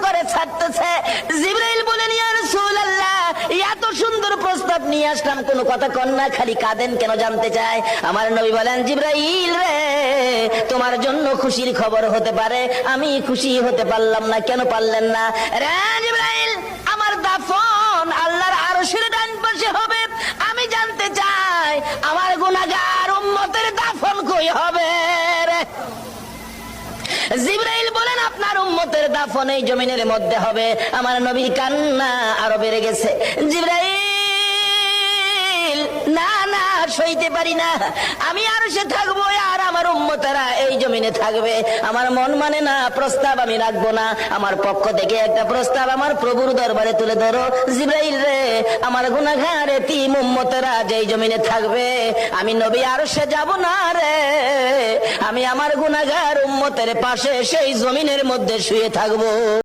করে ছাড়তেছে। জিবরাইল বলেন, ইয়া রাসূলুল্লাহ, এত সুন্দর প্রস্তাব নিয়ে আসলাম, কোনো কথা কন না, খালি কাঁদেন কেন জানতে চাই। আমার নবী বলেন, জিবরাইল রে, তোমার জন্য খুশির খবর হতে পারে, আমি খুশি হতে পারলাম না। কেন পারলেন না? রে জিবরাইল, আমার দাফন আল্লাহর আরশের ডান পাশে হবে। আমি জানতে চাই আমার গুনাহগার উম্মতের দাফন কই হবে রে? জিবরাইল বলেন, আপনার উম্মতের দাফন এই জমিনের মধ্যে হবে। আমার নবীর কান্না আরো বেড়ে গেছে। জিবরাইল, না না, সইতে পারি না, আমি আরশে থাকবো আর আমার উম্মতেরা এই জমিনে থাকবে। আমার মন মানে না, প্রস্তাব আমি রাখবো না। আমার পক্ষ থেকে একটা প্রস্তাব আমার প্রভুর দরবারে তুলে ধরো। জিবরাইল রে, আমার গুনাহগার এতিম উম্মতেরা যেই জমিনে থাকবে, আমি নবী আরশে যাব না রে, আমি আমার গুনাহগার উম্মতের পাশে সেই জমিনের মধ্যে শুয়ে থাকবো।